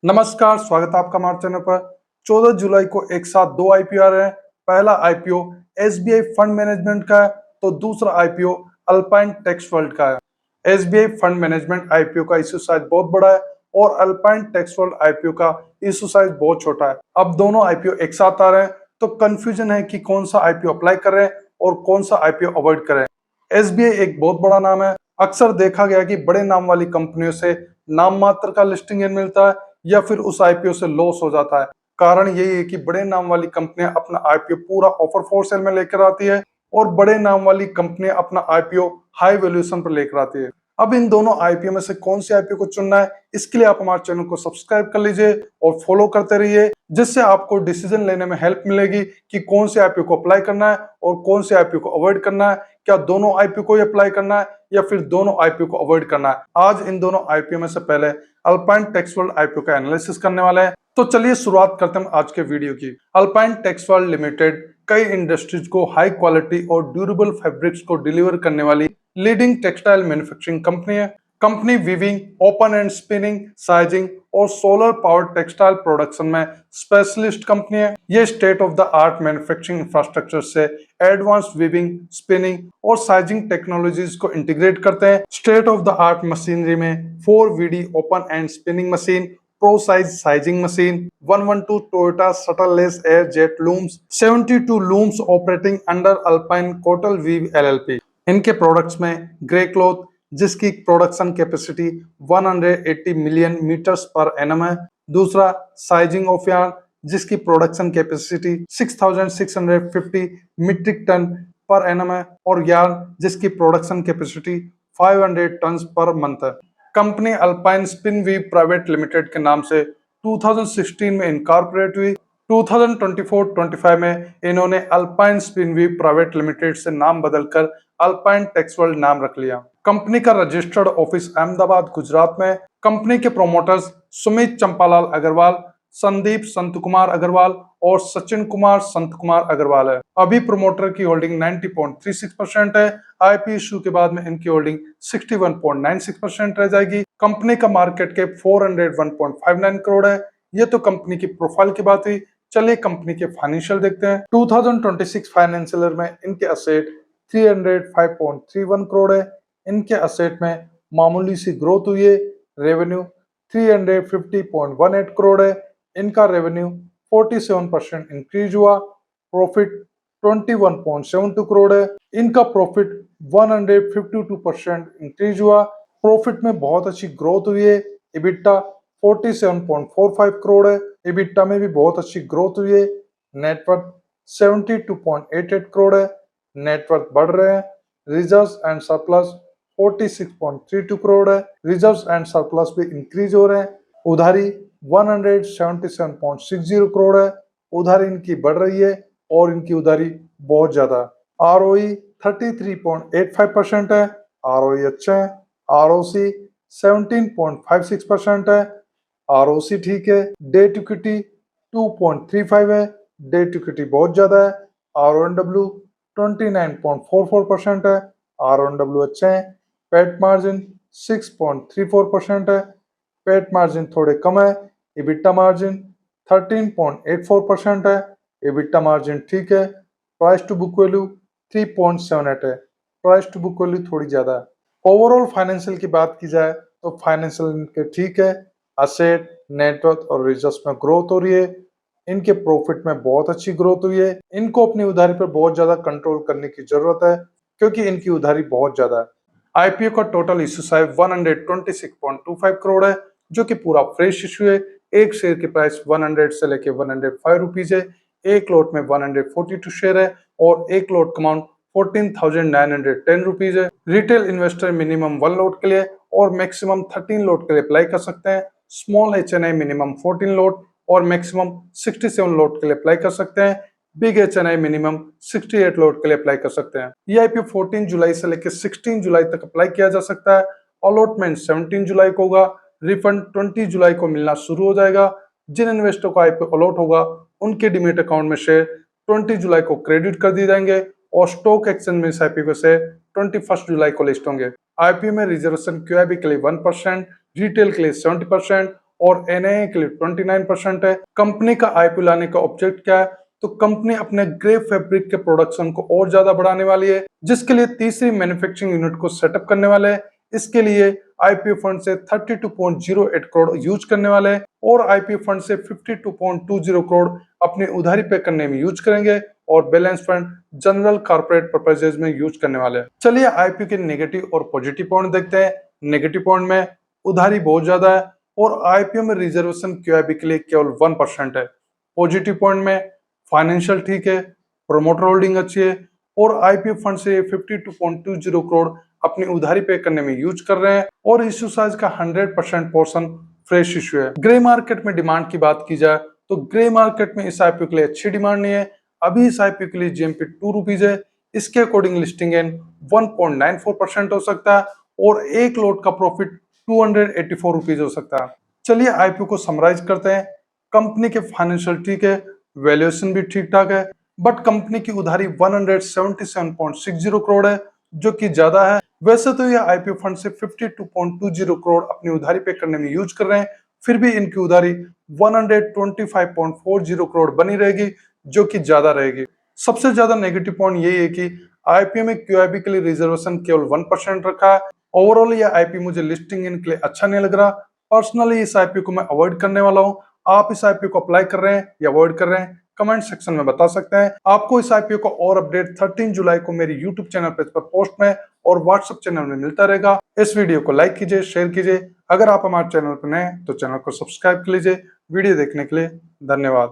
नमस्कार, स्वागत है आपका हमारे चैनल पर। 14 जुलाई को एक साथ दो आईपीओ आ रहे हैं। पहला आईपीओ एसबीआई फंड मैनेजमेंट का है, तो दूसरा आईपीओ अल्पाइन टेक्सवर्ल्ड का है। एसबीआई फंड मैनेजमेंट आईपीओ का इशू साइज बहुत बड़ा है और अल्पाइन टेक्सवर्ल्ड आईपीओ का इशू साइज बहुत छोटा है। अब दोनों आईपीओ एक साथ आ रहे हैं, तो कंफ्यूजन है कि कौन सा आईपीओ अप्लाई कर रहे हैं और कौन सा आईपीओ अवॉइड करें। एसबीआई एक बहुत बड़ा नाम है। अक्सर देखा गया कि बड़े नाम वाली कंपनियों से नाम मात्र का लिस्टिंग मिलता है या फिर उस आईपीओ से लॉस हो जाता है। कारण यही है कि बड़े नाम वाली कंपनियां अपना आईपीओ पूरा ऑफर फॉर सेल में लेकर आती है और बड़े नाम वाली कंपनियां अपना आईपीओ हाई वैल्यूएशन पर लेकर आती है। अब इन दोनों आईपीओ में से कौन सी आईपीओ को चुनना है, इसके लिए आप हमारे चैनल को सब्सक्राइब कर लीजिए और फॉलो करते रहिए, जिससे आपको डिसीजन लेने में हेल्प मिलेगी कि कौन से आईपीओ को अप्लाई करना है और कौन से आईपीओ को अवॉइड करना है। क्या दोनों आईपीओ को अप्लाई करना है या फिर दोनों आईपीओ को अवॉइड करना है। आज इन दोनों आईपीओ में से पहले अल्पाइन टेक्सवर्ल्ड आईपीओ का एनालिसिस करने वाले हैं। तो चलिए शुरुआत करते हैं आज के वीडियो की। अल्पाइन टेक्सवर्ल्ड लिमिटेड कई इंडस्ट्रीज को हाई क्वालिटी और ड्यूरेबल फैब्रिक्स को डिलीवर करने वाली लीडिंग टेक्सटाइल मैन्युफैक्चरिंग कंपनी है। Company weaving, open and spinning, sizing और सोलर पावर टेक्सटाइल प्रोडक्शन में स्पेशलिस्ट कंपनी है। ये state of the art manufacturing infrastructure से एडवांस वीविंग, स्पिनिंग और साइजिंग टेक्नोलॉजीज को इंटीग्रेट करते हैं। State of the art machinery में 4VD open and spinning machine, pro size sizing machine, 112 Toyota shuttleless air jet looms, 72 looms operating under Alpine कोटल weave LLP. इनके products में grey cloth, जिसकी production capacity 180 million metres per annum है। दूसरा sizing of yarn, जिसकी production capacity 6650 metric ton per annum है, और yarn जिसकी production capacity 500 ton per month है। Company Alpine spin weave private limited के नाम से 2016 में इनकॉर्पोरेट हुई। 2024-25 में इन्होंने Alpine spin weave private limited से नाम बदलकर अल्पाइन टेक्सवर्ल्ड नाम रख लिया। कंपनी का रजिस्टर्ड ऑफिस अहमदाबाद, गुजरात में। कंपनी के प्रोमोटर्स सुमित चंपालाल अग्रवाल, संदीप संत कुमार अग्रवाल और सचिन कुमार संत कुमार अग्रवाल है। अभी प्रोमोटर की होल्डिंग 90.36% है। आईपीओ इशू के बाद में इनकी होल्डिंग 61.96% रह जाएगी। कंपनी का मार्केट कैप 401.59 करोड़ है। ये तो कंपनी की प्रोफाइल की बात हुई। चलिए कंपनी के फाइनेंशियल देखते हैं। 2026 फाइनेंशियल ईयर में इनके असेट 305.31 करोड़ है। इनके असेट में मामूली सी ग्रोथ हुई है। रेवेन्यू 350.18 करोड़ है। इनका रेवेन्यू 47% इंक्रीज हुआ। प्रॉफिट 21.72 करोड़ है। इनका प्रॉफिट 152% इंक्रीज हुआ। प्रॉफिट में बहुत अच्छी ग्रोथ हुई है। इबिटा 47.45 करोड़ है। इबिटा में भी बहुत अच्छी ग्रोथ हुई है। नेटवर्थ 72.88 करोड़ है। नेटवर्थ बढ़ रहे हैं। रिजर्व्स एंड सरप्लस 46.32 करोड़ है। रिजर्व्स एंड सरप्लस भी इंक्रीज हो रहे हैं। उधारी 177.60 करोड़ है। उधारी इनकी बढ़ रही है और इनकी उधारी बहुत ज्यादा। आरओई 33.85% है। आरओई अच्छा है। आरओसी 17.56% है। आरओसी ठीक है। डेट इक्विटी 2.35 है। डेट इक्विटी बहुत ज्यादा है। आरओएनडब्ल्यू 29.44% है। आरओएनडब्ल्यू अच्छे हैं। पेट मार्जिन 6.34% है। पेट मार्जिन थोड़े कम है। इबिटा मार्जिन 13.84% है। इबिटा मार्जिन ठीक है। प्राइस टू बुक वैल्यू 3.78 है। प्राइस टू बुक वैल्यू थोड़ी ज्यादा है। ओवरऑल फाइनेंशियल की बात की जाए तो फाइनेंशियल इनके ठीक है। असेट, नेटवर्थ और रिजर्व्स में ग्रोथ हो रही है। इनके प्रॉफिट में बहुत अच्छी ग्रोथ हुई है। इनको अपनी उधारी पर बहुत ज्यादा कंट्रोल करने की जरूरत है, क्योंकि इनकी उधारी बहुत ज्यादा है। आईपीओ का टोटल इश्यू साइज 126.25 करोड़ है, जो कि पूरा फ्रेश इश्यू है। एक शेयर की प्राइस 100 से लेके 105 रुपीज है। एक लोट में 142 शेयर है और एक लोट का अमाउंट 14,910 रुपीज है। रिटेल इन्वेस्टर मिनिमम 1 लोट के लिए और मैक्सिमम 13 लोट के लिए अप्लाई कर सकते हैं। स्मॉल एचएनआई मिनिमम 14 लोट और मैक्सिमम 67 लोट के लिए अप्लाई कर सकते हैं। बिग एचएनआई मिनिमम 68 लोट के लिए अप्लाई कर सकते हैं। ये आईपीओ 14 जुलाई से लेकर 16 जुलाई तक अप्लाई किया जा सकता है। अलॉटमेंट 17 जुलाई को होगा। रिफंड 20 जुलाई को मिलना शुरू हो जाएगा। जिन इन्वेस्टर को आईपीओ अलॉट होगा उनके डीमेट अकाउंट में शेयर 20 जुलाई को क्रेडिट कर दिए जाएंगे और स्टॉक एक्सचेंज में इस आईपीओ से 21 जुलाई को लिस्ट होंगे। आईपीओ में रिजर्वेशन क्यूआईबी के लिए 1%, रिटेल के लिए 70% और एनआईए के लिए 29% है। कंपनी का आईपीओ लाने का ऑब्जेक्ट क्या है, तो कंपनी अपने ग्रे फैब्रिक के प्रोडक्शन को और ज्यादा बढ़ाने वाली है, जिसके लिए तीसरी मैन्युफैक्चरिंग यूनिट को सेटअप करने वाले हैं। इसके लिए आईपीओ फंड से 32.08 करोड़ यूज करने वाले हैं और आईपीओ फंड से 52.20 करोड़ अपनी उधारी पे करने में यूज करेंगे और balance fund general corporate purposes में यूज करने वाले हैं। चलिए आईपीओ के नेगेटिव और पॉजिटिव पॉइंट देखते हैं। नेगेटिव पॉइंट में उधारी बहुत ज्यादा है और आईपीओ में रिजर्वेशन क्यूआईबी के लिए केवल 1% है। पॉजिटिव पॉइंट में फाइनेंशियल ठीक है, प्रोमोटर होल्डिंग अच्छी है और आईपीओ फंड से 52.20 करोड़ अपनी उधारी पे करने में यूज कर रहे हैं और इश्यू साइज का 100% पोर्शन फ्रेश इश्यू है। ग्रे मार्केट में डिमांड की बात की जाए तो ग्रे मार्केट में इस आईपीओ के लिए अच्छी डिमांड नहीं है। अभी इस आईपीओ के लिए जीएमपी 2 रुपीज है। इसके अकॉर्डिंग लिस्टिंग इन 1.94% हो सकता है और एक लोट का प्रॉफिट 284 रुपीज हो सकता है। चलिए आईपीओ को समराइज करते हैं। कंपनी के फाइनेंशियल ठीक है, वैल्यूएशन भी ठीक ठाक है, बट कंपनी की उधारी 177.60 करोड़ है, जो कि ज्यादा है। वैसे तो ये आईपीओ फंड से 52.20 करोड़ अपनी उधारी पे करने में यूज कर रहे हैं, फिर भी इनकी उधारी 125.40 करोड़ बनी रहेगी, जो कि ज्यादा रहेगी। सबसे ज्यादा नेगेटिव पॉइंट यही है कि आईपीओ में क्यूआईबी के लिए रिजर्वेशन केवल 1% रखा है। ओवरऑल ये आईपीओ मुझे लिस्टिंग इन के लिए अच्छा नहीं लग रहा। पर्सनली इस आईपीओ को मैं अवॉइड करने वाला हूँ। आप इस आईपीओ को अप्लाई कर रहे हैं या अवॉइड कर रहे हैं, कमेंट सेक्शन में बता सकते हैं। आपको इस आईपीओ का और अपडेट 13 जुलाई को मेरे यूट्यूब चैनल पेज पर पोस्ट में और व्हाट्सएप चैनल में मिलता रहेगा। इस वीडियो को लाइक कीजिए, शेयर कीजिए। अगर आप हमारे चैनल पर नए हैं तो चैनल को सब्सक्राइब कर लीजिए। वीडियो देखने के लिए धन्यवाद।